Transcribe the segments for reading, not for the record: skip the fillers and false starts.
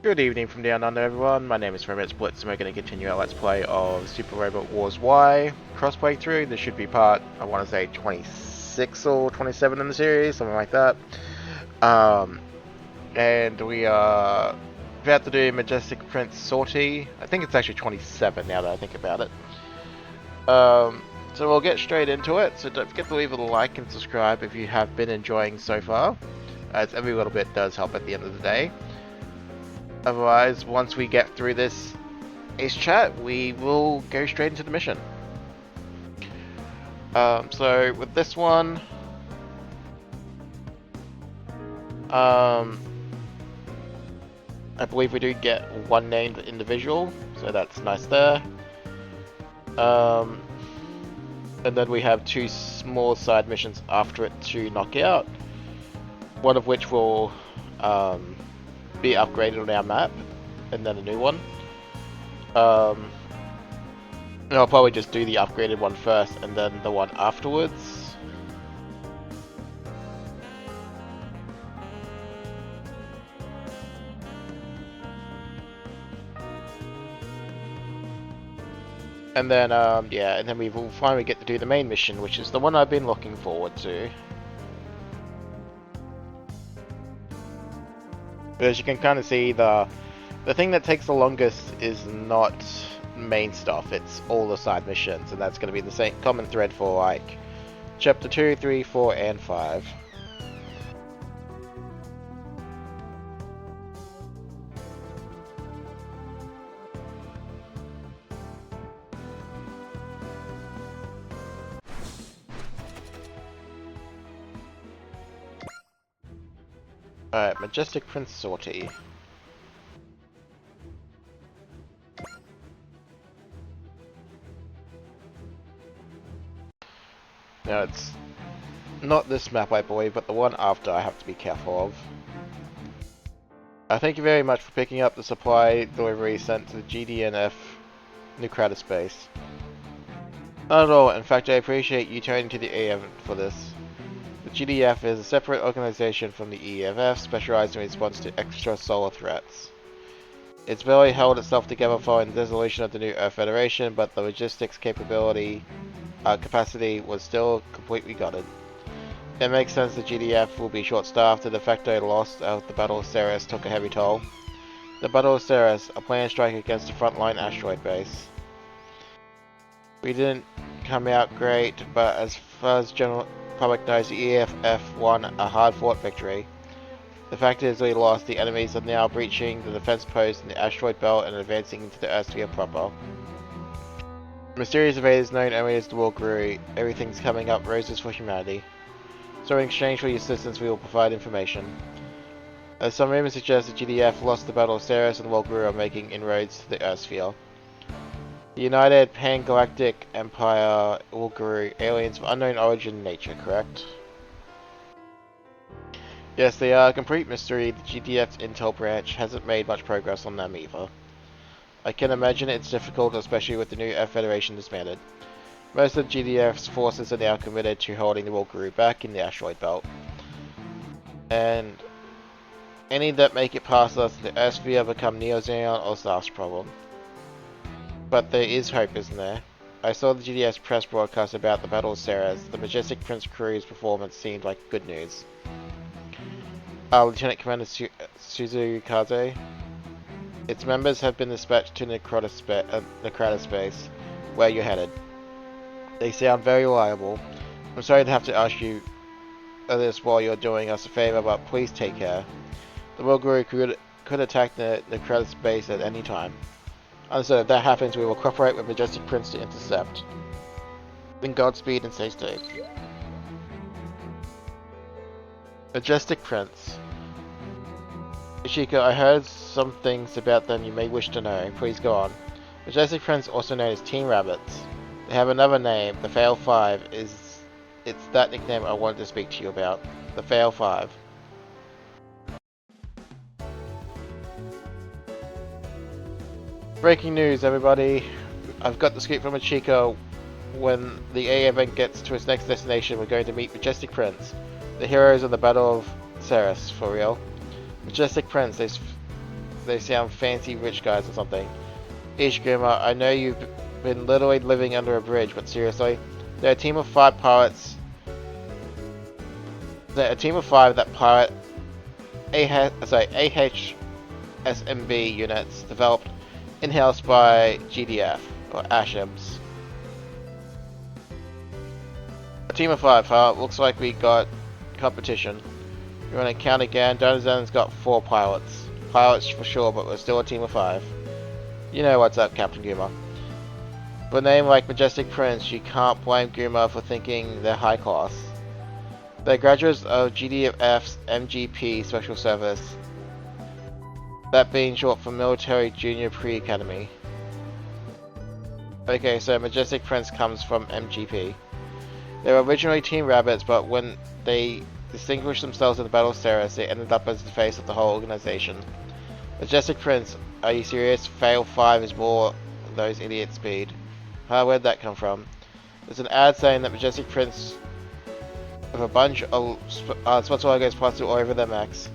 Good evening from down under, everyone. My name is Remit Splits, and we're going to continue our Let's Play of Super Robot Wars Y cross playthrough. This should be part, I want to say, 26 or 27 in the series, something like that. And we are about to do Majestic Prince Sortie. I think it's actually 27 now that I think about it. So we'll get straight into it. So don't forget to leave a like and subscribe if you have been enjoying so far, as every little bit does help at the end of the day. Otherwise, once we get through this Ace chat, we will go straight into the mission. So with this one, I believe we do get one named individual, so that's nice there. And then we have two small side missions after it to knock out, one of which will be upgraded on our map, and then a new one. And I'll probably just do the upgraded one first, and then the one afterwards. And then, yeah, and then we will finally get to do the main mission, which is the one I've been looking forward to. But as you can kind of see, the thing that takes the longest is not main stuff, it's all the side missions, and that's going to be the same common thread for like chapter 2, 3, 4, and 5. Alright, Majestic Prince Sortie. Now it's not this map, I believe, but the one after I have to be careful of. Thank you very much for picking up the supply delivery sent to the GDNF New Kratos base. Not at all, in fact I appreciate you turning to the EF for this. The GDF is a separate organization from the EFF, specialized in response to extrasolar threats. It's barely held itself together following the dissolution of the new Earth Federation, but the logistics capacity was still completely gutted. It makes sense the GDF will be short-staffed. The de facto loss of the Battle of Ceres took a heavy toll. The Battle of Ceres, a planned strike against the frontline asteroid base. We didn't come out great, but as far as general public knows, the EFF won a hard-fought victory. The fact is we lost. The enemies are now breaching the defense post in the asteroid belt and advancing into the Earthsphere proper. Mysterious invaders known only as the Ogre. Everything's coming up roses for humanity. So in exchange for your assistance, we will provide information. As some rumors suggest, the GDF lost the Battle of Ceres and the Ogre are making inroads to the Earthsphere. The United Pan-Galactic Empire Ogre, aliens of unknown origin and nature, correct? Yes, they are a complete mystery. The GDF's intel branch hasn't made much progress on them either. I can imagine it's difficult, especially with the new Earth Federation disbanded. Most of the GDF's forces are now committed to holding the Ogre back in the asteroid belt. And any that make it past us, the Earthsphere become Neo-Zeon or Star's problem. But there is hope, isn't there? I saw the GDF's press broadcast about the Battle of Ceres. The Majestic Prince crew's performance seemed like good news. Lieutenant Commander Suzukaze. Its members have been dispatched to Kratos base, where you're headed. They sound very reliable. I'm sorry to have to ask you this while you're doing us a favor, but please take care. The Ogre could attack the Kratos base at any time. Understood. If that happens, we will cooperate with Majestic Prince to intercept. Then Godspeed and stay safe. Majestic Prince. Ishika, I heard some things about them you may wish to know. Please go on. Majestic Prince, also known as Team Rabbits. They have another name, the Fail 5. It's that nickname I wanted to speak to you about. The Fail 5. Breaking news, everybody. I've got the script from Ichiko. When the A event gets to its next destination, we're going to meet Majestic Prince. The heroes of the Battle of Ceres, for real. Majestic Prince, they sound fancy rich guys or something. Ish Grima, I know you've been literally living under a bridge, but seriously, they're a team of 5 pirates. They're a team of 5 that pirate AHSMB units developed in-house by GDF, or ASHMs. A team of 5, huh? Looks like we got competition. You wanna count again? Donazan's got 4 pilots. Pilots for sure, but we're still a team of 5. You know what's up, Captain Guma. With a name like Majestic Prince, you can't blame Guma for thinking they're high class. They're graduates of GDF's MGP Special Service, that being short for Military Junior Pre-Academy. Okay, so Majestic Prince comes from MGP. They were originally Team Rabbits, but when they distinguished themselves in the Battle Series, they ended up as the face of the whole organization. Majestic Prince, are you serious? Fail 5 is more those idiot speed. Where'd that come from? There's an ad saying that Majestic Prince with a bunch of sponsor logos plastered all over their mechs.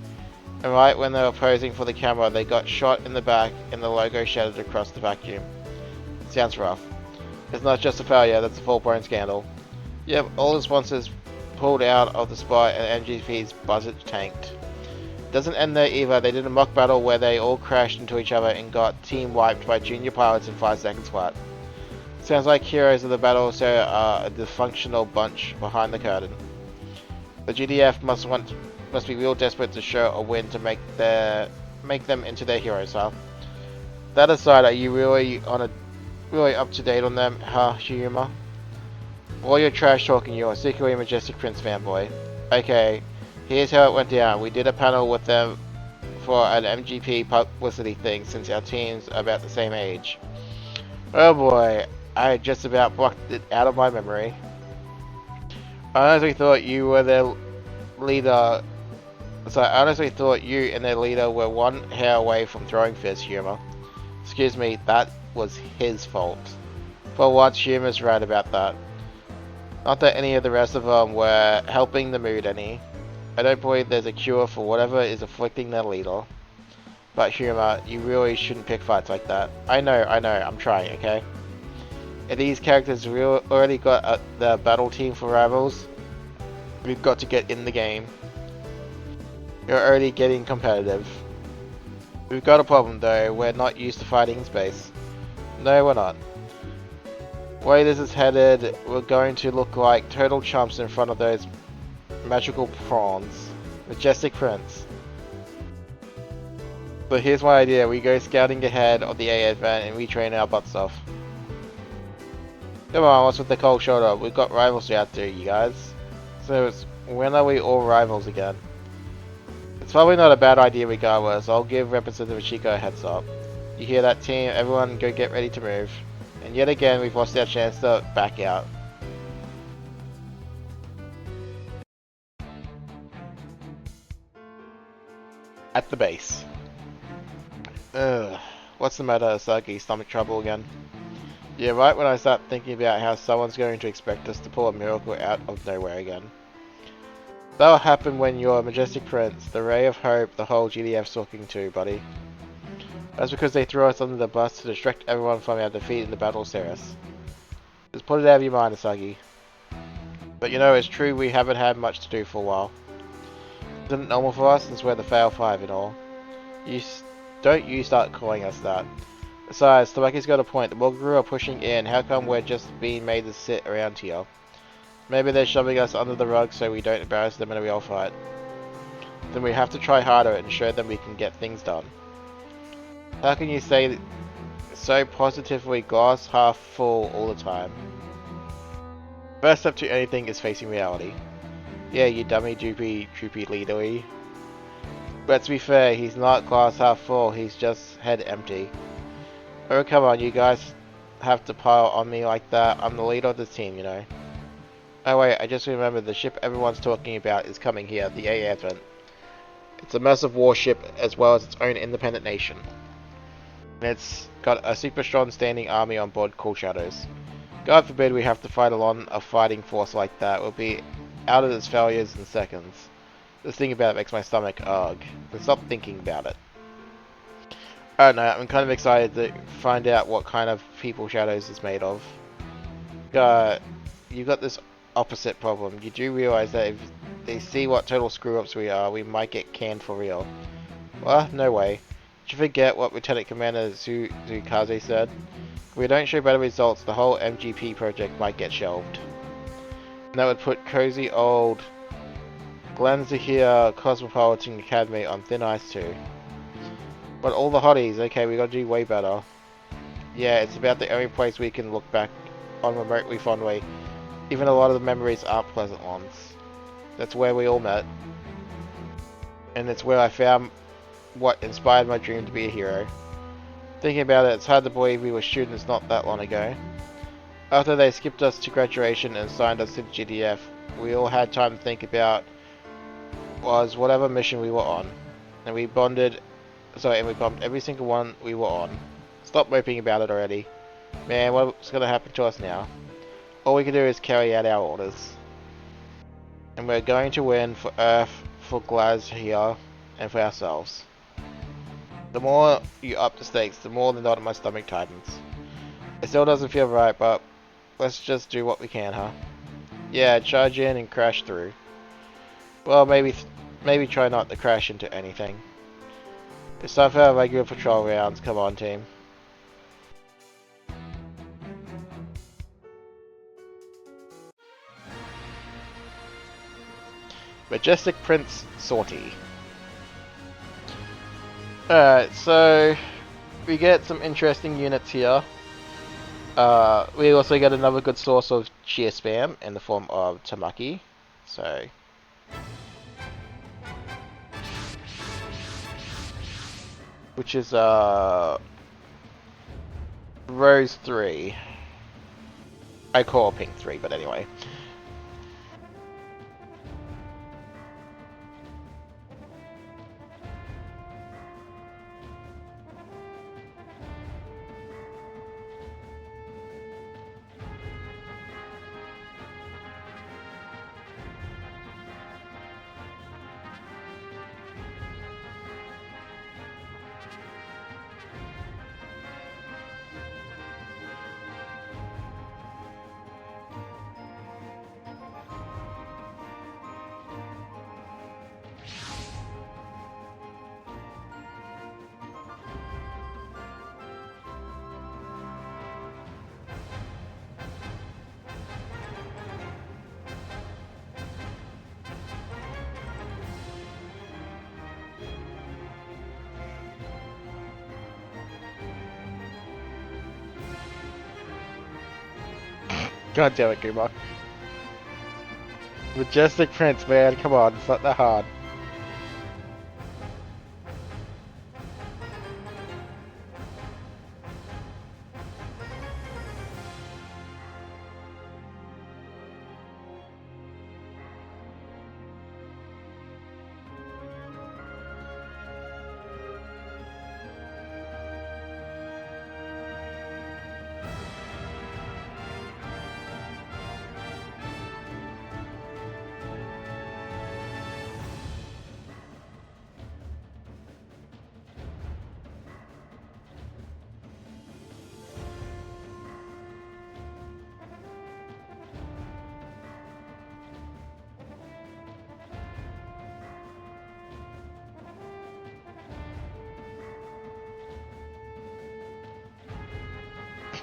And right when they were posing for the camera, they got shot in the back and the logo shattered across the vacuum. Sounds rough. It's not just a failure, that's a full-blown scandal. Yep, all the sponsors pulled out of the spot and MGP's budget tanked. Doesn't end there either. They did a mock battle where they all crashed into each other and got team wiped by junior pilots in 5 seconds flat. Sounds like heroes of the battle so are a dysfunctional bunch behind the curtain. The GDF must be real desperate to show a win to make them into their heroes, huh? That aside, are you really up to date on them, huh, Shiyuma? All your trash talking, you're a secretly a Majestic Prince fanboy. Okay, here's how it went down. We did a panel with them for an MGP publicity thing since our teams are about the same age. Oh boy, I just about blocked it out of my memory. I honestly thought you were their leader. So I honestly thought you and their leader were one hair away from throwing fist, Humor. Excuse me, that was his fault. For once, Humor's right about that. Not that any of the rest of them were helping the mood any. I don't believe there's a cure for whatever is afflicting their leader. But Humor, you really shouldn't pick fights like that. I know, I'm trying, okay? If these characters already got the battle team for rivals, we've got to get in the game. You're already getting competitive. We've got a problem though, we're not used to fighting in space. No, we're not. The way this is headed, we're going to look like total chumps in front of those magical prawns. Majestic Prince. So here's my idea, we go scouting ahead of the AA event and we train our butts off. Come on, what's with the cold shoulder? We've got rivals out there, you guys. So when are we all rivals again? It's probably not a bad idea regardless. I'll give Representative Chico a heads up. You hear that, team? Everyone go get ready to move. And yet again, we've lost our chance to back out. At the base. Ugh. What's the matter, Asagi? Stomach trouble again? Yeah, right when I start thinking about how someone's going to expect us to pull a miracle out of nowhere again. That'll happen when you're a Majestic Prince, the ray of hope the whole GDF's talking to, buddy. That's because they threw us under the bus to distract everyone from our defeat in the Battle Series. Just put it out of your mind, Asagi. But you know, it's true we haven't had much to do for a while. Isn't it normal for us since we're the Fail 5 and all? Don't you start calling us that. Besides, Tabaki's got a point. The Ogre are pushing in. How come we're just being made to sit around here? Maybe they're shoving us under the rug so we don't embarrass them in a real fight. Then we have to try harder and show them we can get things done. How can you say so positively glass half full all the time? First step to anything is facing reality. Yeah, you dummy droopy leadery. But to be fair, he's not glass half full, he's just head empty. Oh come on, you guys have to pile on me like that. I'm the leader of this team, you know. Oh wait, I just remembered the ship everyone's talking about is coming here, the AA event. It's a massive warship as well as its own independent nation. And it's got a super strong standing army on board called Shadows. God forbid we have to fight along a fighting force like that. We'll be out of its failures in seconds. Just thinking about it makes my stomach ugh. And stop thinking about it. I don't know, I'm kind of excited to find out what kind of people Shadows is made of. You've got this opposite problem. You do realize that if they see what total screw-ups we are, we might get canned for real. Well, no way. Did you forget what Lieutenant Commander Zukaze said? If we don't show better results, the whole MGP project might get shelved. And that would put cozy old Glanzahir Cosmopolitan Academy on thin ice too. But all the hotties, okay, we gotta do way better. Yeah, it's about the only place we can look back on remotely fondly. Even a lot of the memories aren't pleasant ones. That's where we all met. And it's where I found what inspired my dream to be a hero. Thinking about it, it's hard to believe we were students not that long ago. After they skipped us to graduation and signed us to the GDF, we all had time to think about was whatever mission we were on. And we bombed every single one we were on. Stop moping about it already. Man, what's gonna happen to us now? All we can do is carry out our orders. And we're going to win for Earth, for Glaz here, and for ourselves. The more you up the stakes, the more the knot in my stomach tightens. It still doesn't feel right, but let's just do what we can, huh? Yeah, charge in and crash through. Well, maybe try not to crash into anything. It's time for our regular patrol rounds. Come on, team. Majestic Prince Sortie. Alright, so we get some interesting units here. We also get another good source of sheer spam in the form of Tamaki. So which is Rose 3. I call Pink 3, but anyway. God damn it, Kuma. Majestic Prince, man, come on, it's not that hard.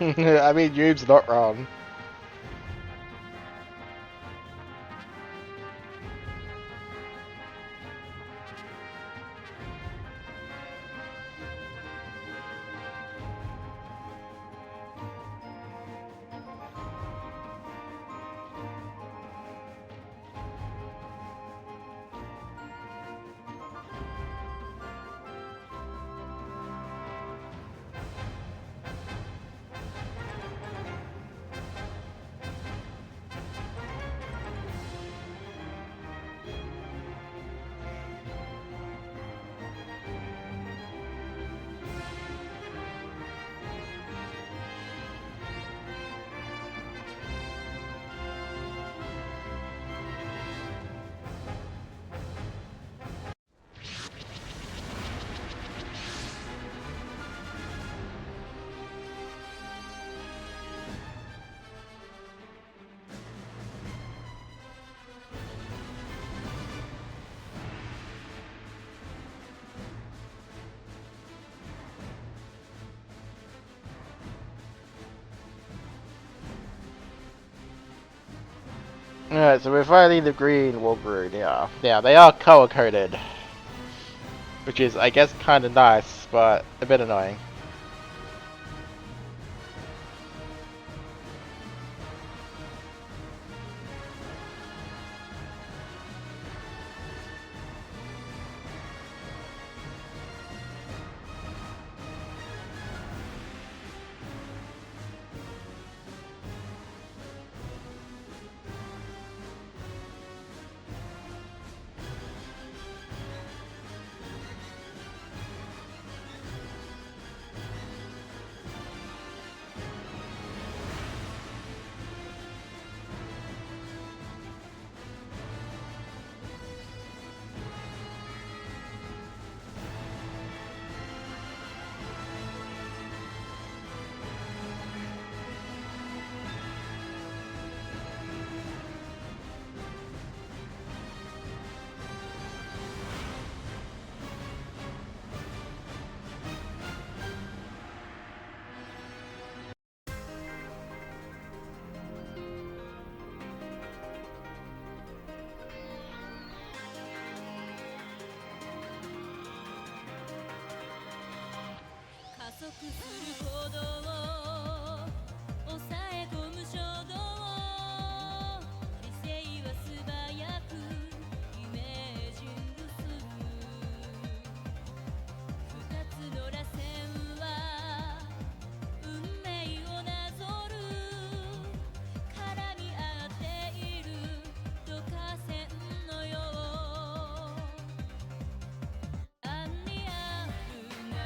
I mean, Yube's not wrong. Alright, so we're fighting the green Wolverine, yeah. Yeah, they are color-coded. Which is, I guess, kind of nice, but a bit annoying.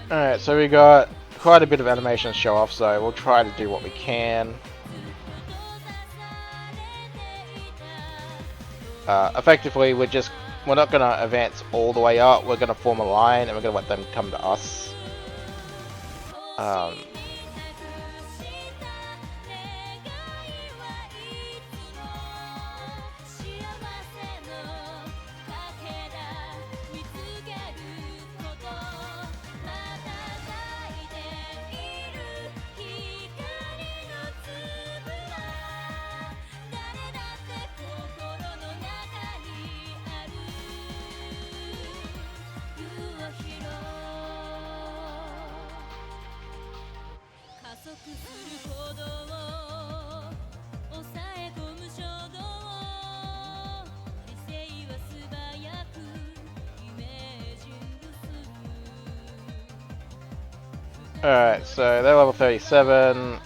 Alright, so we got quite a bit of animation to show off, so we'll try to do what we can. Effectively, we're not going to advance all the way up, we're going to form a line and we're going to let them come to us. Alright, so they're level 37,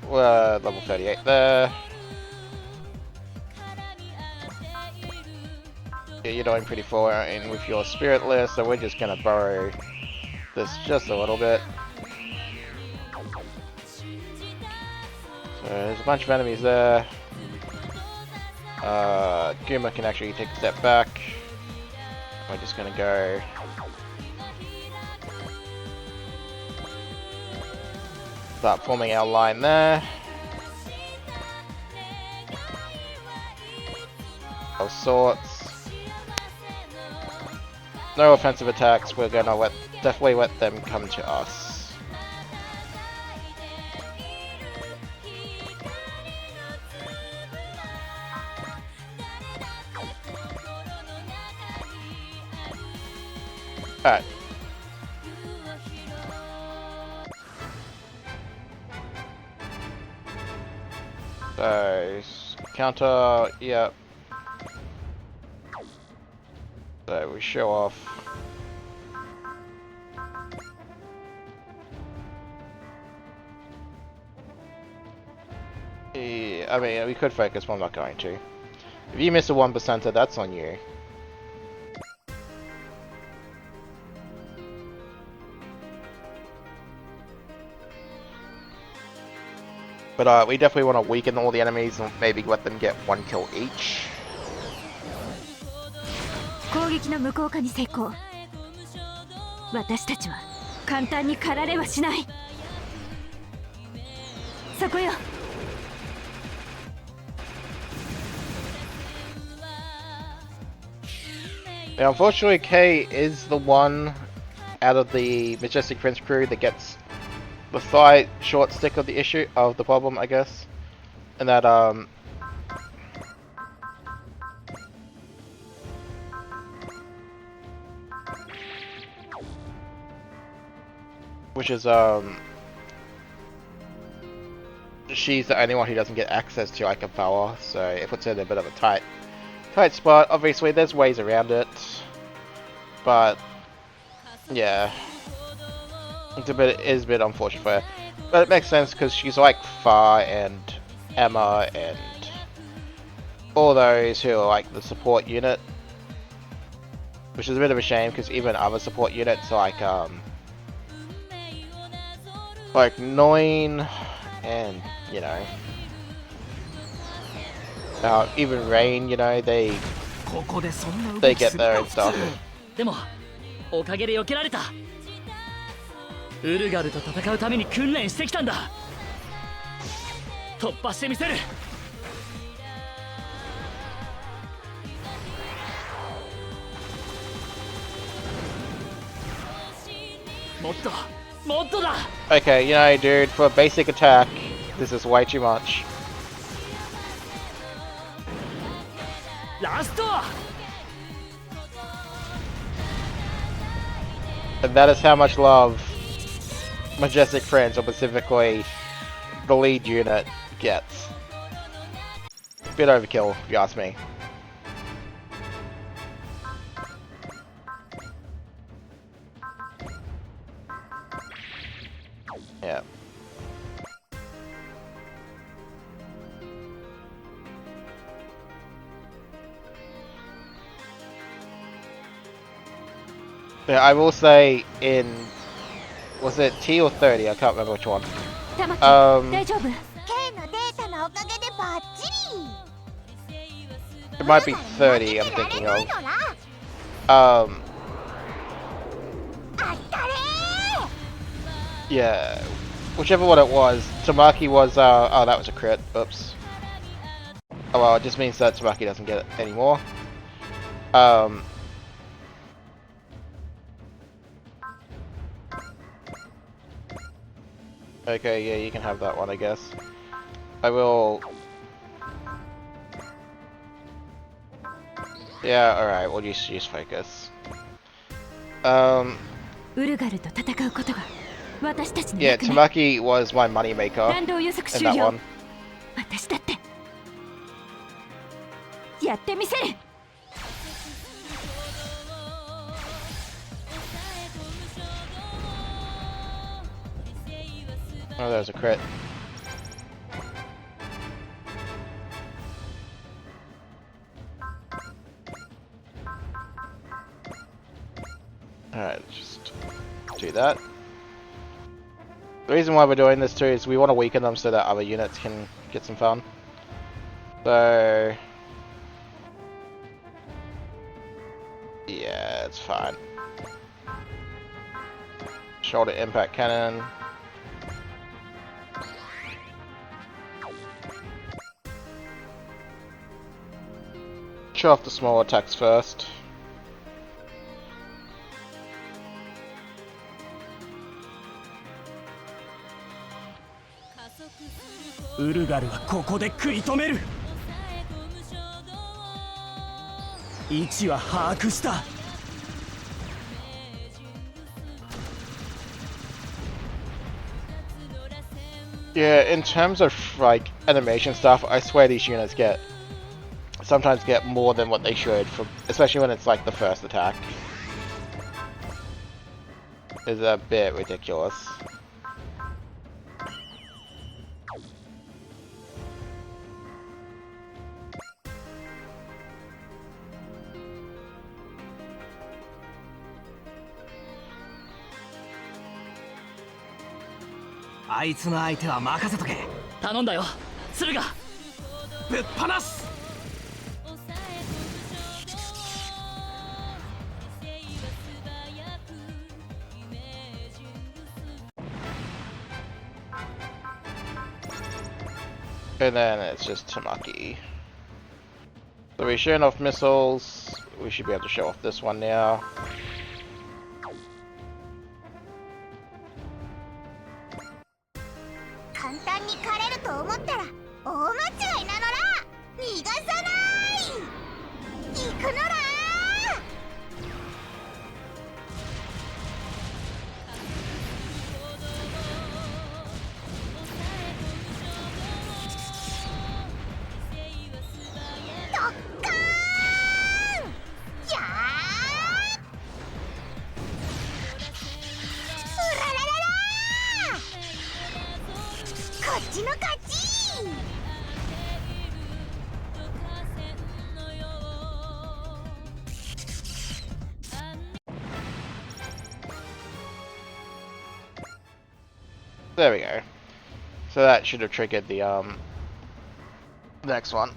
we're level 38 there. Yeah, you're doing pretty fine with your spiritless, so we're just gonna borrow this just a little bit. So there's a bunch of enemies there. Guma can actually take a step back. We're just gonna go. Start forming our line there. Of sorts. No offensive attacks, we're gonna definitely let them come to us. Alright. So, counter, yep. So we show off. Yeah, I mean, we could focus, but I'm not going to. If you miss a 1%er, that's on you. But we definitely want to weaken all the enemies and maybe let them get 1 kill each. Now, unfortunately, Kay is the one out of the Majestic Prince crew that gets the slight short stick of the issue of the problem, I guess, and that which is she's the only one who doesn't get access to like a power, so it puts her in a bit of a tight spot. Obviously, there's ways around it, but yeah, it is a bit unfortunate for her. But it makes sense because she's like Far and Emma and all those who are like the support unit, which is a bit of a shame because even other support units like 9 and you know even Rain, you know, they get there and stuff. でもおかげで避けられた。ウルガルと戦うために訓練してきたんだ。突破してみせる。もっともっとだ。Okay, you know, dude, for a basic attack, this is way too much. ラスト。 And that is how much love Majestic Friends, or specifically the lead unit, gets. Bit overkill, if you ask me. Yeah. Yeah, I will say was it T or 30? I can't remember which one. It might be 30 I'm thinking of. Yeah, whichever one it was. Tamaki was, oh, that was a crit. Oops. Oh well, it just means that Tamaki doesn't get it anymore. Okay, yeah, you can have that one, I guess. I will... Yeah, alright, we'll just use focus. Yeah, Tamaki was my moneymaker in that one. Oh, that was a crit. Alright, just do that. The reason why we're doing this too is we want to weaken them so that other units can get some fun. So... yeah, it's fine. Shoulder impact cannon. Show off the small attacks first. Urgal はここで食い止める。位置は把握した。Yeah, in terms of like animation stuff, I swear these units sometimes get more than what they should, especially when it's like the first attack. It's a bit ridiculous. And then it's just Tamaki. So we're showing off missiles. We should be able to show off this one now. ちの勝ち。 There we go. So that should have triggered the next one.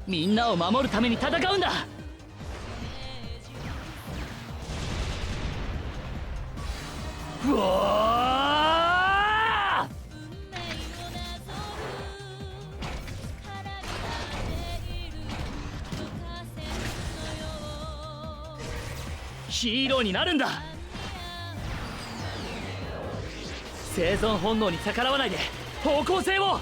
みんなを守るために戦うんだ。うわー！ヒーローになるんだ。生存本能に逆らわないで方向性を。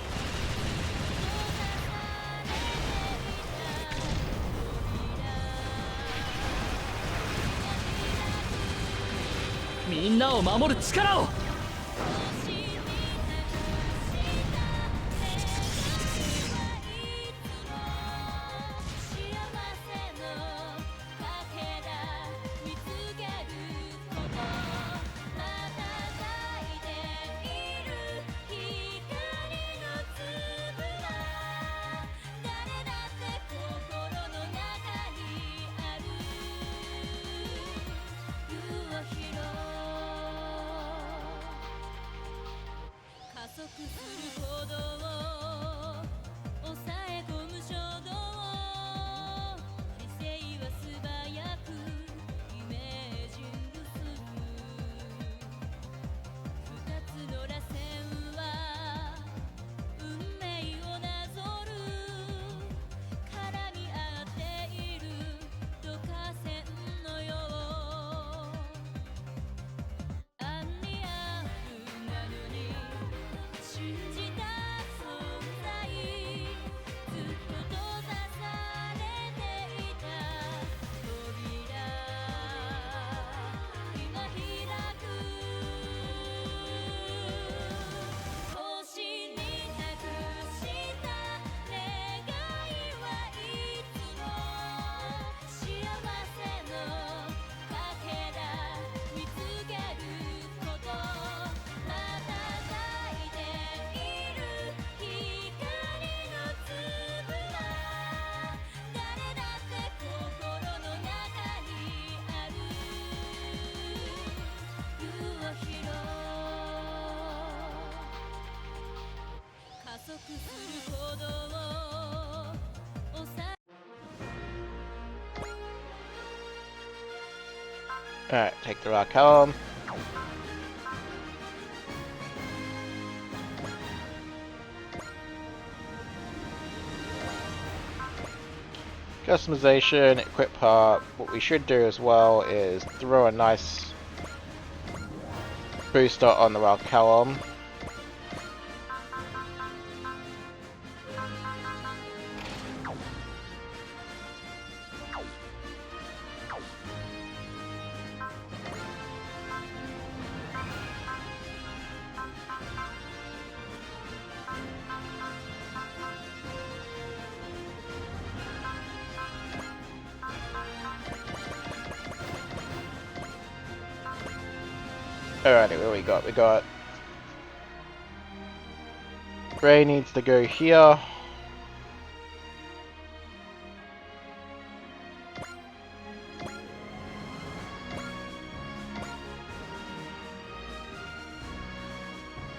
みんなを守る力を。Alright, take the rock helm. Customization, equip part. What we should do as well is throw a nice booster on the rock helm. Alrighty, what we got? We got Ray needs to go here.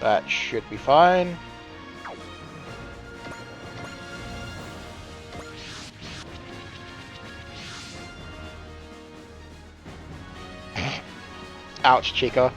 That should be fine. Ouch, Chica.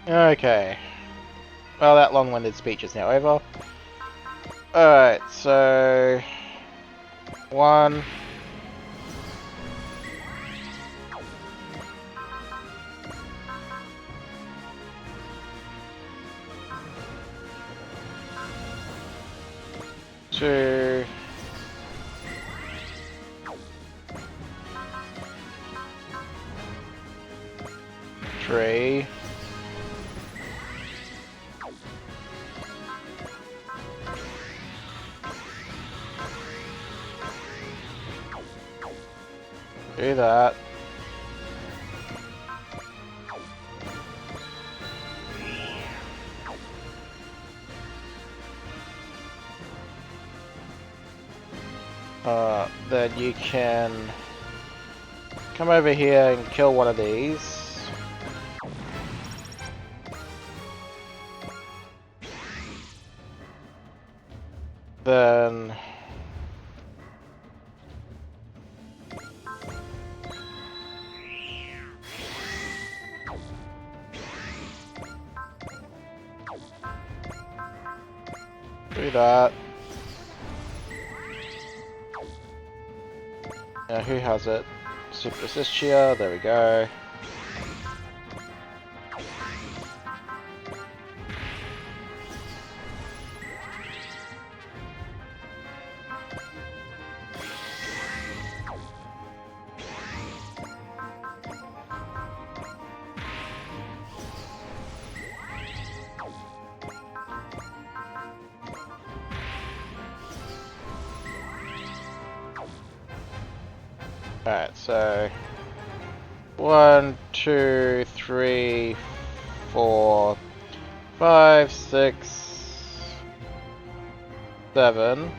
Okay. Well, that long-winded speech is now over. Alright, so... 1... 2... tree. Do that. Then you can come over here and kill one of these. Then do that. Now who has it? Super Assist Cheer, there we go. Alright, so 1, 2, 3, 4, 5, 6, 7.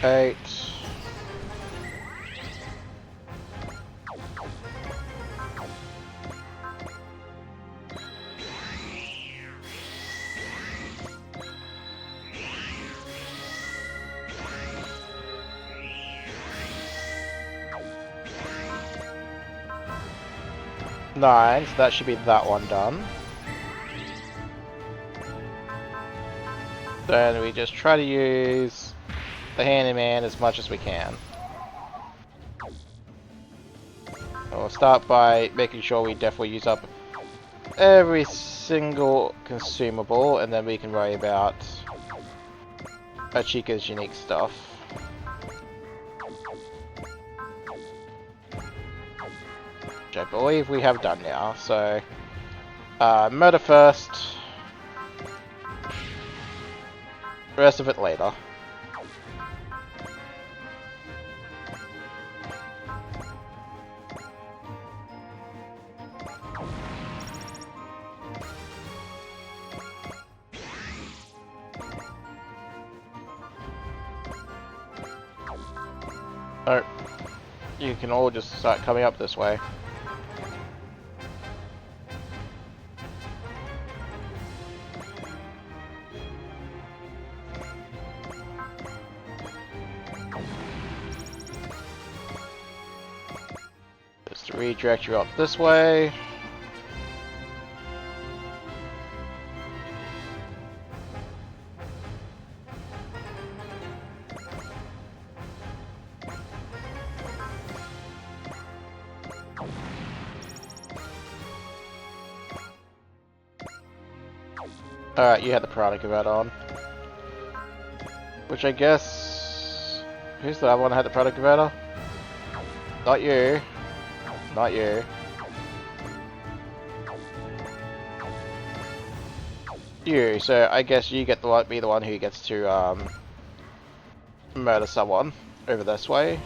Eight. Nine, so that should be that one done. Then we just try to use the handyman as much as we can. We'll start by making sure we definitely use up every single consumable, and then we can worry about Chica's unique stuff. Which I believe we have done now, so murder first, the rest of it later. Oh, you can all just start coming up this way. Just to redirect you up this way. Alright, you had the product of that on. Which I guess... Who's the other one that had the product of that? Not you. Not you. You, so I guess you get to be the one who gets to murder someone over this way.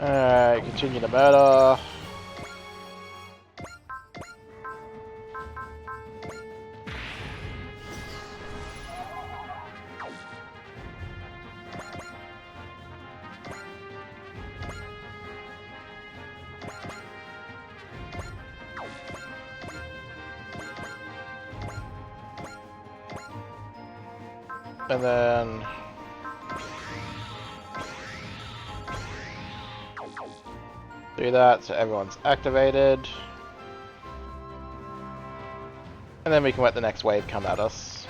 Alright, continue the murder. And then do that so everyone's activated. And then we can let the next wave come at us.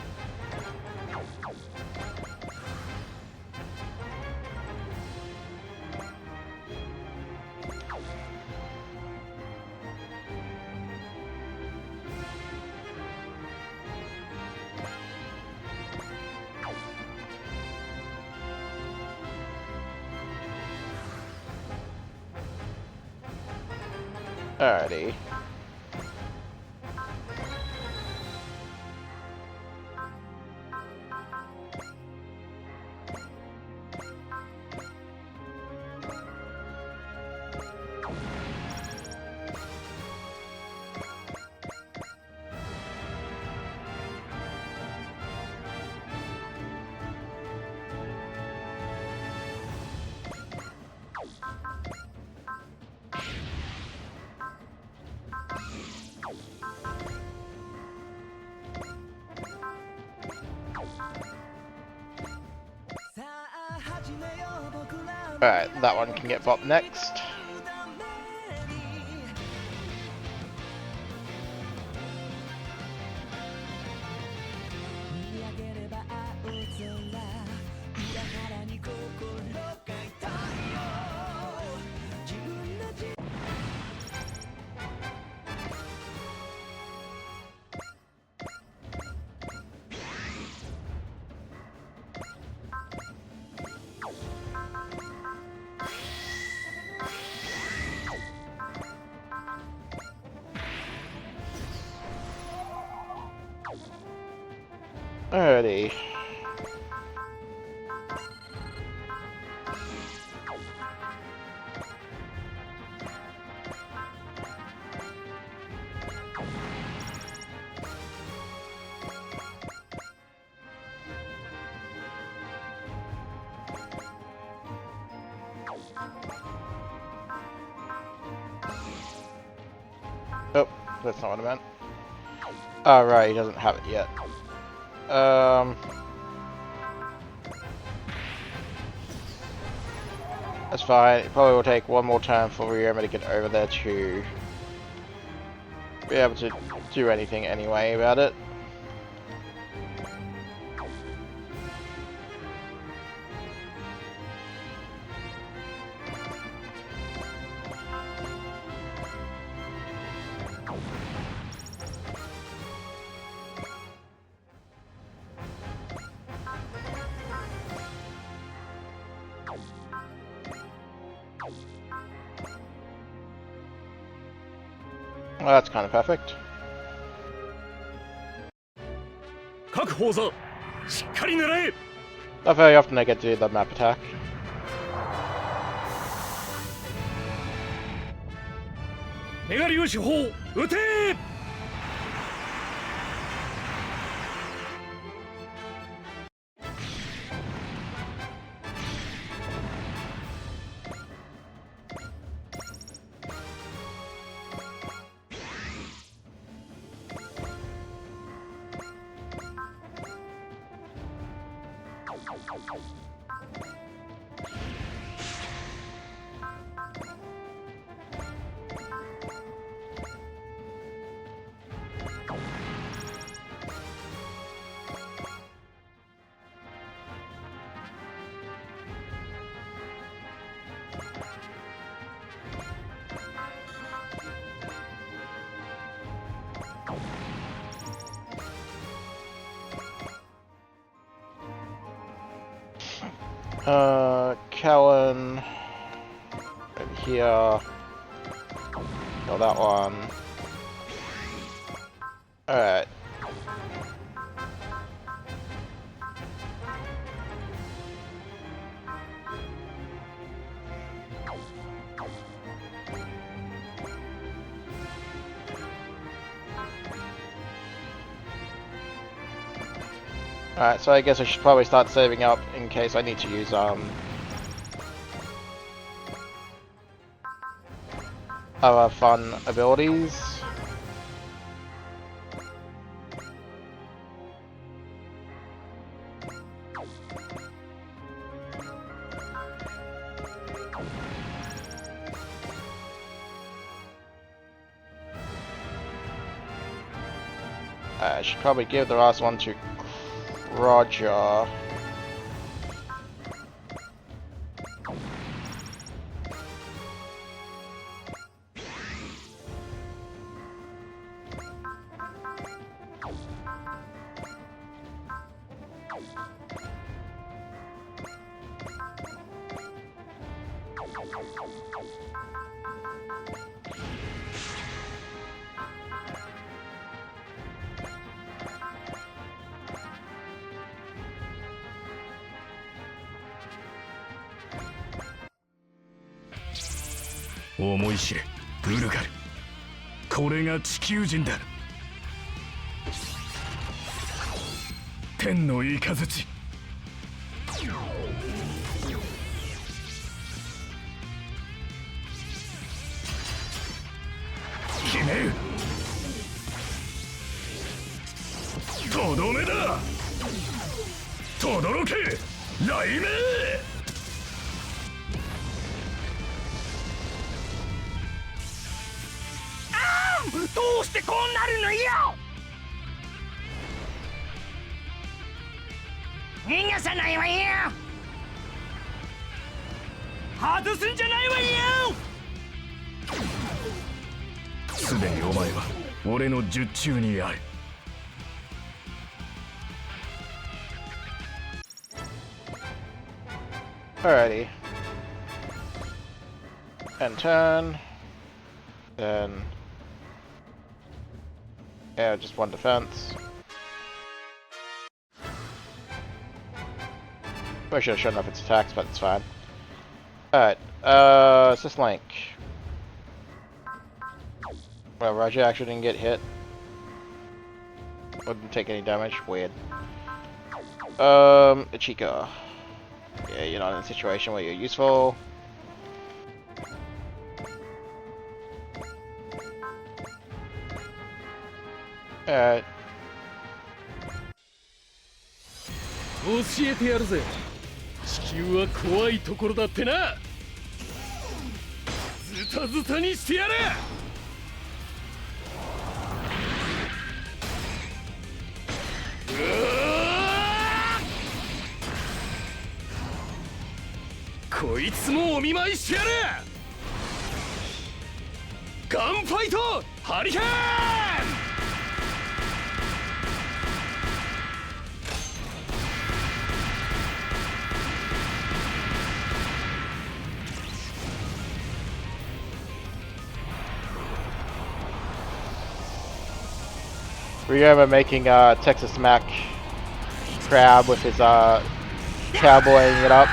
Alrighty. Alright, that one can get bopped next. Alrighty. Oh, that's not what I meant. Oh, right, he doesn't have it yet. That's fine. It probably will take one more turn for Ryoma to get over there to be able to do anything anyway about it. Well, that's kind of perfect. 各砲座しっかり狙え Not very often I get to do the map attack. メガ粒子砲撃て Kellen over here. Kill that one. Alright. Alright, so I guess I should probably start saving up in case I need to use other fun abilities. I should probably give the last one to Roger.思い知れウルガル、これが地球人だ。天の雷決める。とどめだ。とどろけ雷鳴。どうしてこうなるのよ。逃がさないわよ。外すんじゃないわよ。すでにお前は俺の術中にある。Alrighty. And turn. Then... yeah, just one defense. I should have shown off its attacks, but it's fine. Alright, it's this Link. Well, Roger actually didn't get hit. Wouldn't take any damage. Weird. Ichika. Yeah, you're not in a situation where you're useful. Alright. 教えてやるぜ。地球は怖いところだってな。ズタズタにしてやれ。こいつもお見舞いしてやれ。ガンファイトハリケーン。Remember making Texas Mac crab with his cowboying it up.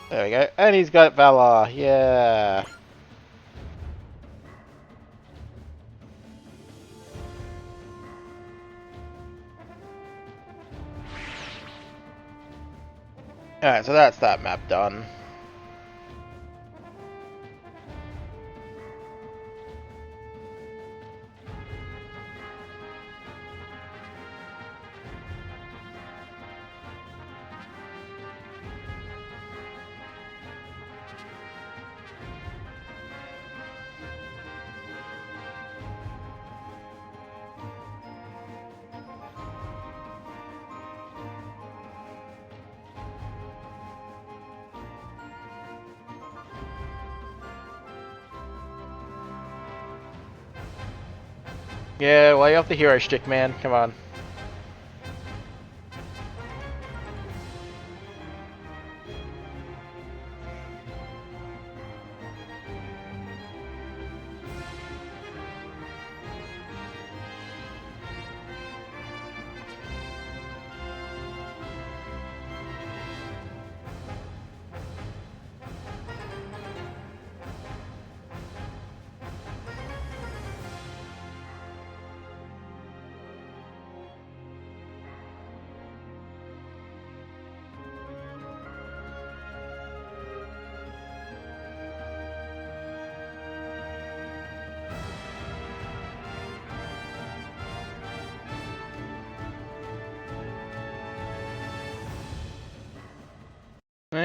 There we go, and he's got Valor. Yeah. Alright, so that's that map done. Yeah, well, you have the hero stick, man. Come on.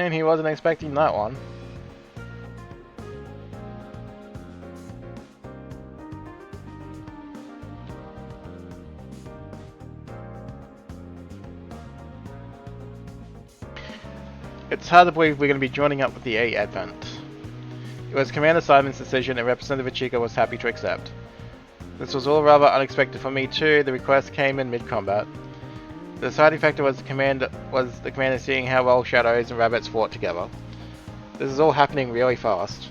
mean, he wasn't expecting that one. It's hard to believe we're going to be joining up with the A Advent. It was Commander Simon's decision and Representative Chica was happy to accept. This was all rather unexpected for me too. The request came in mid-combat. The deciding factor was the commander seeing how well Shadows and Rabbits fought together. This is all happening really fast.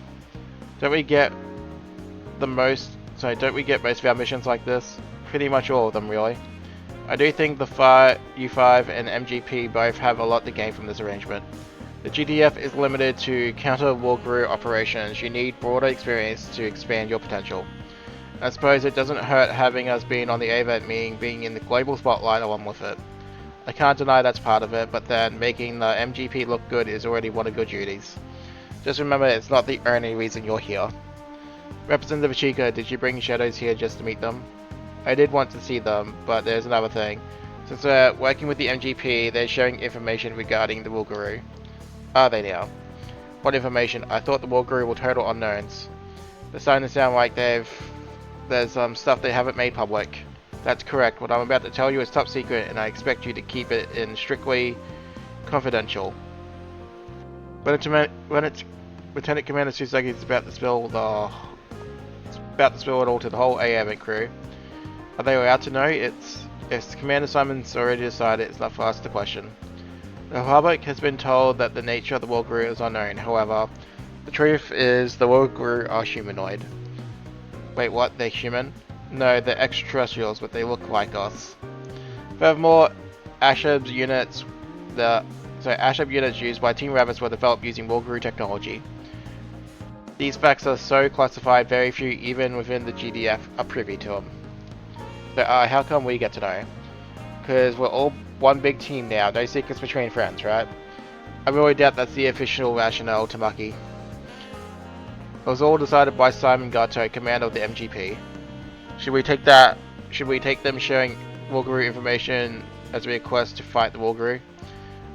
Don't we get most of our missions like this? Pretty much all of them, really. I do think the U5 and MGP both have a lot to gain from this arrangement. The GDF is limited to counter Walkthrough operations. You need broader experience to expand your potential. I suppose it doesn't hurt having us being on the event, meaning being in the global spotlight along with it. I can't deny that's part of it, but then making the MGP look good is already one of your duties. Just remember, it's not the only reason you're here. Representative Chica, did you bring Shadows here just to meet them? I did want to see them, but there's another thing. Since we're working with the MGP, they're sharing information regarding the Walkthrough. Are they now? What information? I thought the Walkthrough were total unknowns. They're starting to sound like there's stuff they haven't made public. That's correct. What I'm about to tell you is top secret, and I expect you to keep it in strictly confidential. When Lieutenant Commander Susagi is about to spill it all to the whole AAVN crew, are they allowed to know? It's Commander Simon's already decided. It's not for us to question. The public has been told that the nature of the Walkthrough is unknown. However, the truth is the Walkthrough are humanoid. Wait, what? They're human? No, they're extraterrestrials, but they look like us. Furthermore, Ashab units used by Team Rabbits were developed using Walkthrough technology. These facts are so classified, very few, even within the GDF, are privy to them. So, how come we get to know? Because we're all one big team now, no secrets between friends, right? I really doubt that's the official rationale, Tamaki. It was all decided by Simon Gato, commander of the MGP. Should we take them sharing Walkthrough information as a request to fight the Walkthrough?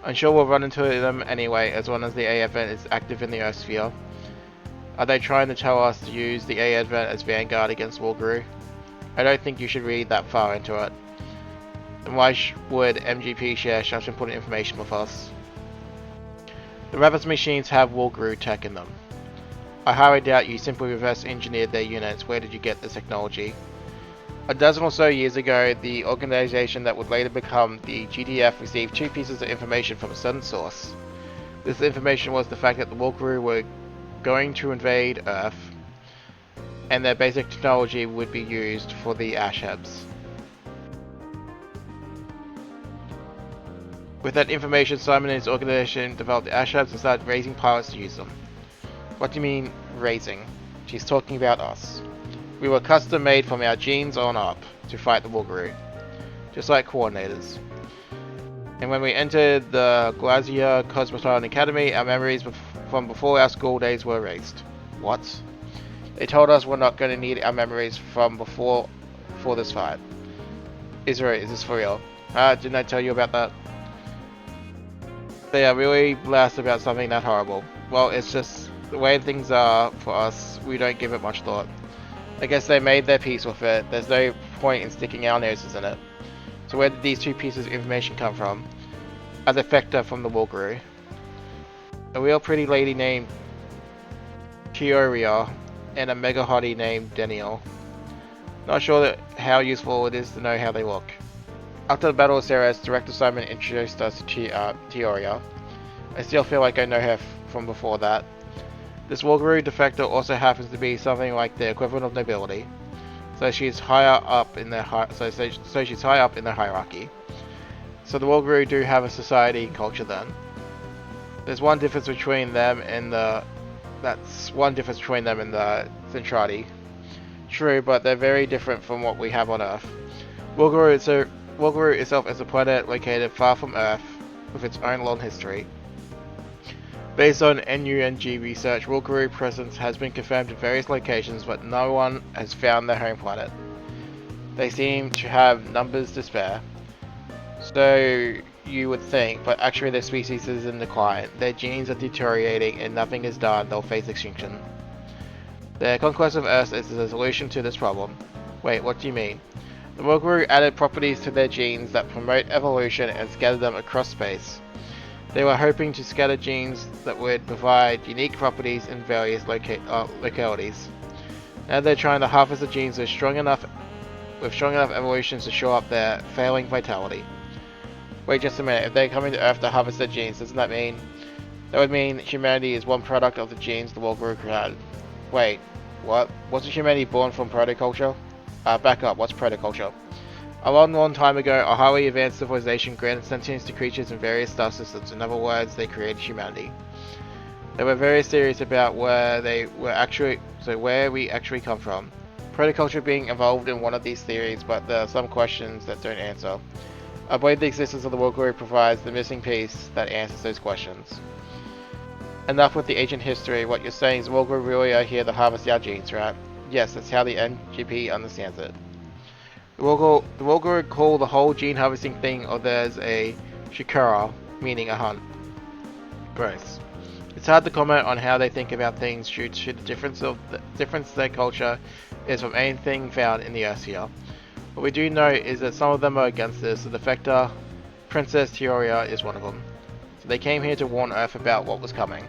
I'm sure we'll run into them anyway, as long as the A event is active in the Earth sphere. Are they trying to tell us to use the A event as vanguard against Walkthrough? I don't think you should read that far into it. Then why would MGP share such important information with us? The Rabbits machines have Walkthrough tech in them. I highly doubt you simply reverse engineered their units. Where did you get this technology? A dozen or so years ago, the organization that would later become the GDF received two pieces of information from a certain source. This information was the fact that the Walkthrough were going to invade Earth, and their basic technology would be used for the Ashabs. With that information, Simon and his organization developed the Ashabs and started raising pilots to use them. What do you mean, raising? She's talking about us. We were custom made from our genes on up to fight the Walkthrough, just like coordinators. And when we entered the Glacier Cosmopolitan Academy, our memories from before our school days were erased. What? They told us we're not going to need our memories from before for this fight. Is this for real? Didn't I tell you about that? They are really blessed about something that horrible. Well, it's just the way things are for us, we don't give it much thought. I guess they made their peace with it. There's no point in sticking our noses in it. So where did these two pieces of information come from? A defector from the Walkthrough. A real pretty lady named Kioria and a mega hottie named Daniel. Not sure how useful it is to know how they look. After the Battle of Ceres, Director Simon introduced us to Kioria. I still feel like I know her from before that. This Walkthrough defector also happens to be something like the equivalent of nobility, so she's higher up in the she's high up in the hierarchy. So the Walkthrough do have a society culture then. There's one difference between them and the Centrati. True, but they're very different from what we have on Earth. Walkthrough itself is a planet located far from Earth, with its own long history. Based on NUNG research, Walkthrough presence has been confirmed in various locations, but no one has found their home planet. They seem to have numbers to spare. So, you would think, but actually their species is in decline. Their genes are deteriorating and nothing is done, they'll face extinction. Their conquest of Earth is the solution to this problem. Wait, what do you mean? The Ogre added properties to their genes that promote evolution and scattered them across space. They were hoping to scatter genes that would provide unique properties in various localities. Now they're trying to harvest the genes with strong enough evolutions to show up their failing vitality. Wait just a minute, if they're coming to Earth to harvest their genes, doesn't that mean... That would mean humanity is one product of the genes the Ogre had. Wait, what? Wasn't humanity born from protoculture? Back up, what's protoculture? A long time ago, a highly advanced civilization granted sentience to creatures in various star systems. In other words, they created humanity. There were various theories about where we actually come from. Protoculture being involved in one of these theories, but there are some questions that don't answer. I believe the existence of the Ogre provides the missing piece that answers those questions. Enough with the ancient history. What you're saying is the Ogre really are here to harvest our genes, right? Yes, that's how the MGP understands it. The Ogre call the whole gene harvesting thing, or there's a shikara, meaning a hunt. Gross. It's hard to comment on how they think about things due to the difference their culture is from anything found in the Earthsphere. What we do know is that some of them are against this. The defector, Princess Teoria, is one of them. So they came here to warn Earth about what was coming.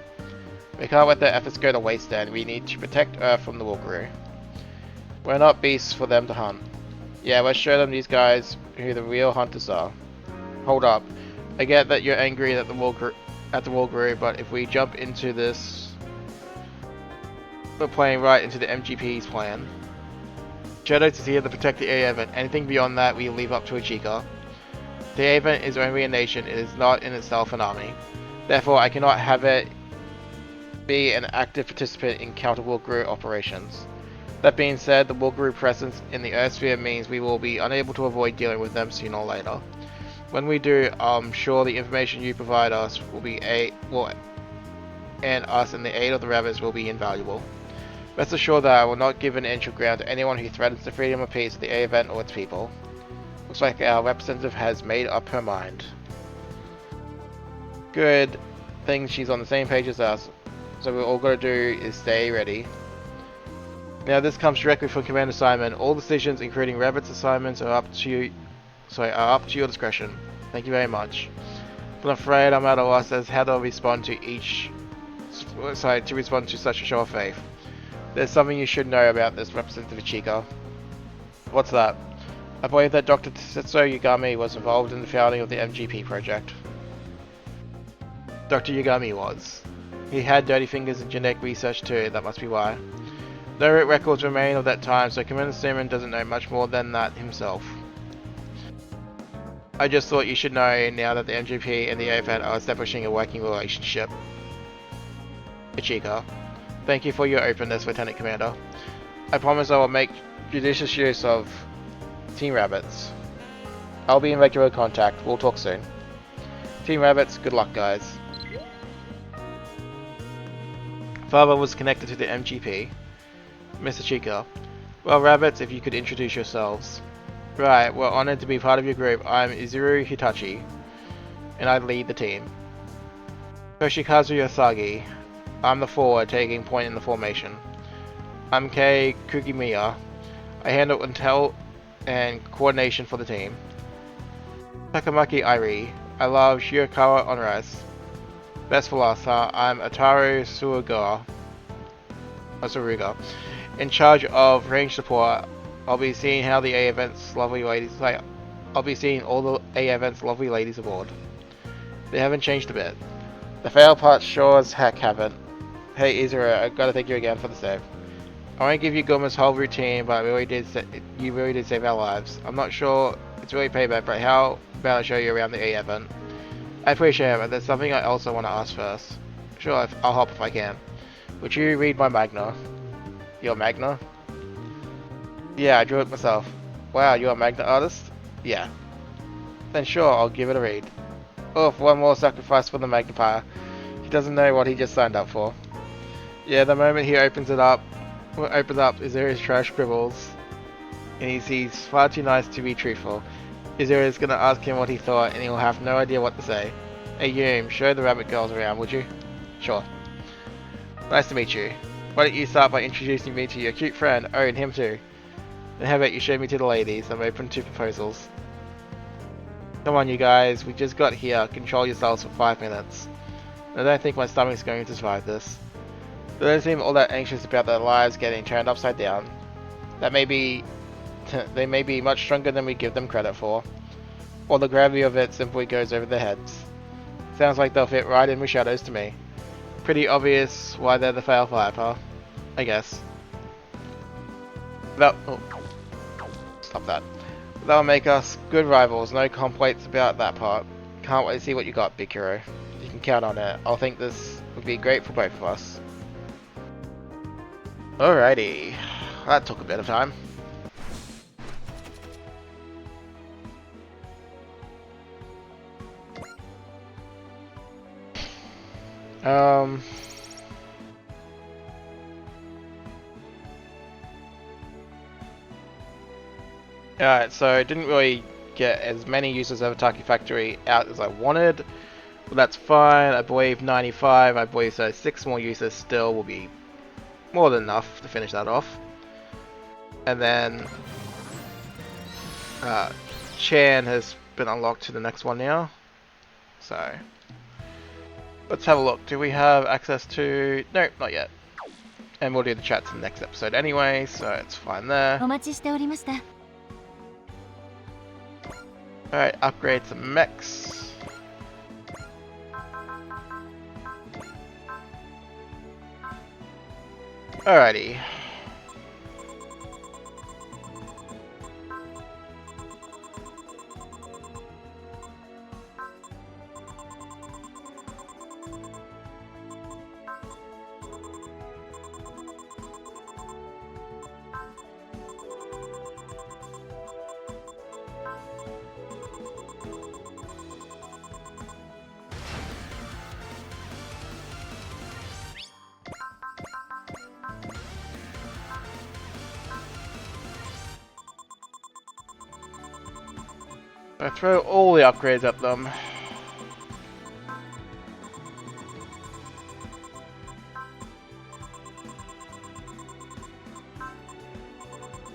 We can't let their efforts go to waste then. We need to protect Earth from the Ogre. We're not beasts for them to hunt. Yeah, let's show them these guys who the real hunters are. Hold up. I get that you're angry at the Ogre, but if we jump into this, we're playing right into the MGP's plan. Shadows is here to protect the A event. Anything beyond that, we leave up to a Chica. The A event is only a nation. It is not in itself an army. Therefore, I cannot have it be an active participant in counter-Ogre operations. That being said, the Ogre presence in the Earthsphere means we will be unable to avoid dealing with them sooner or later. When we do, I'm sure the information you provide us and us in the aid of the rabbits will be invaluable. Rest assured that I will not give an inch of ground to anyone who threatens the freedom of peace of the A event or its people. Looks like our representative has made up her mind. Good thing she's on the same page as us, so we're all gotta do is stay ready. Now this comes directly from Commander Simon. All decisions, including Rabbit's assignments, are up to your discretion. Thank you very much. But I'm afraid I'm at a loss as how to respond to such a show of faith. There's something you should know about this, Representative Chica. What's that? I believe that Dr. Tetsuo Yagami was involved in the founding of the MGP project. Dr. Yagami was. He had dirty fingers in genetic research too, that must be why. No records remain of that time, so Commander Simon doesn't know much more than that himself. I just thought you should know now that the MGP and the AFN are establishing a working relationship. Ichika. Thank you for your openness, Lieutenant Commander. I promise I will make judicious use of Team Rabbits. I'll be in regular contact. We'll talk soon. Team Rabbits, good luck guys. Father was connected to the MGP. Mr. Chica. Well, Rabbits, if you could introduce yourselves. Right, we're honored to be part of your group. I'm Izuru Hitachi, and I lead the team. Toshikazu Yasagi. I'm the forward, taking point in the formation. I'm Kei Kugimiya. I handle intel and coordination for the team. Takamaki Airi. I love Shirakawa on rice. Best for last, huh? I'm Ataru Suruga. In charge of range support. I'll be seeing how the A event's lovely ladies I'll be seeing all the A event's lovely ladies aboard. They haven't changed a bit. The fail parts sure as heck haven't. Hey Izura, I gotta thank you again for the save. I won't give you Guma's whole routine, but you really did save our lives. I'm not sure it's really payback, but how about I show you around the A event? I appreciate it, but there's something I also want to ask first. Sure, I'll help if I can. Would you read my Magna? Your Magna? Yeah, I drew it myself. Wow, you're a Magna artist? Yeah. Then sure, I'll give it a read. Oof, one more sacrifice for the magnifier. He doesn't know what he just signed up for. Yeah, the moment he opens up is there his trash scribbles. And he's far too nice to be truthful. Izira is gonna ask him what he thought, and he'll have no idea what to say. Hey Yum, show the rabbit girls around, would you? Sure. Nice to meet you. Why don't you start by introducing me to your cute friend? Oh, and him too. And how about you show me to the ladies? I'm open to proposals. Come on, you guys. We just got here. Control yourselves for 5 minutes. I don't think my stomach's going to survive this. They don't seem all that anxious about their lives getting turned upside down. That may be... they may be much stronger than we give them credit for. Or the gravity of it simply goes over their heads. Sounds like they'll fit right in with shadows to me. Pretty obvious why they're the fail firepower, I guess. Oh, stop that. That'll make us good rivals, no complaints about that part. Can't wait to see what you got, big hero. You can count on it. I think this would be great for both of us. Alrighty. That took a bit of time. Alright, so I didn't really get as many uses of Ataki Factory out as I wanted, but that's fine. I believe 95, I believe so 6 more uses still will be more than enough to finish that off. And then Chan has been unlocked to the next one now, so let's have a look. Do we have access to... Nope, not yet. And we'll do the chats in the next episode anyway, so it's fine there. Alright, upgrade some mechs. Alrighty. I throw all the upgrades at them.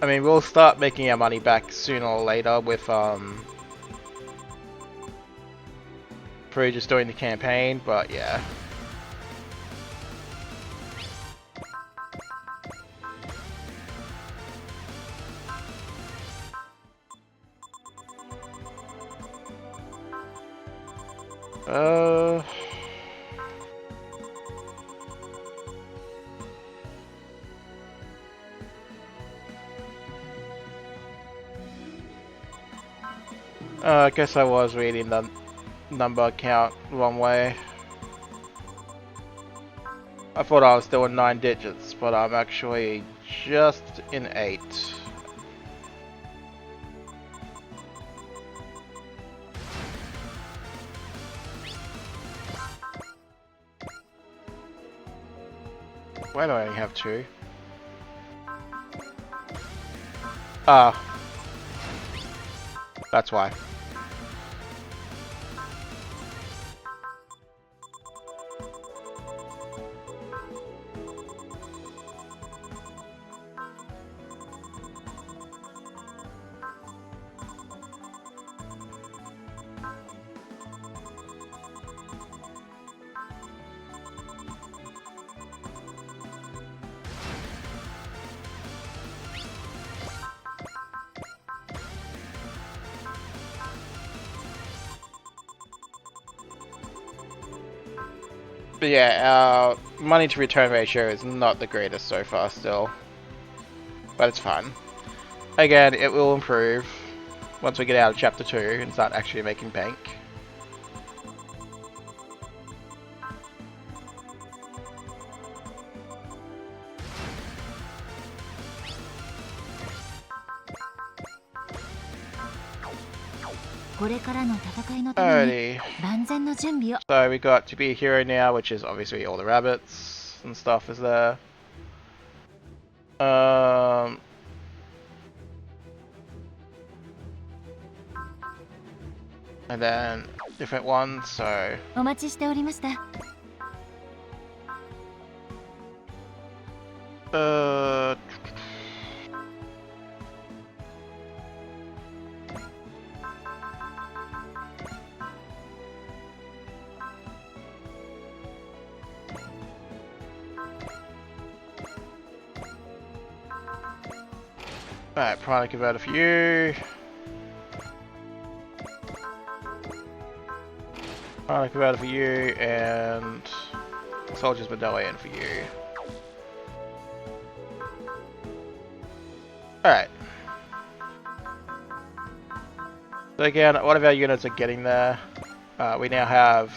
I mean, we'll start making our money back sooner or later with through just doing the campaign, but yeah. I guess I was reading the number count wrong way. I thought I was still in 9 digits, but I'm actually just in 8. Why do I only have 2? Ah. That's why. But yeah, our money to return ratio is not the greatest so far still. But it's fine. Again, it will improve once we get out of chapter 2 and start actually making bank. Alrighty. So we got to be a hero now, which is obviously all the rabbits and stuff is there. And then different ones, so お待ちしておりました。 Alright, Prana Converter for you. Prana Converter for you, and Soldier's Medallion for you. Alright. So again, one of our units are getting there. We now have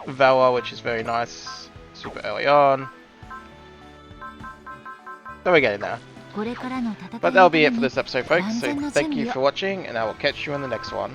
Valor, which is very nice, super early on. So we're getting there. これからの戦いのために But that'll be it for this episode, folks. So 万全の準備を thank you for watching, and I will catch you in the next one.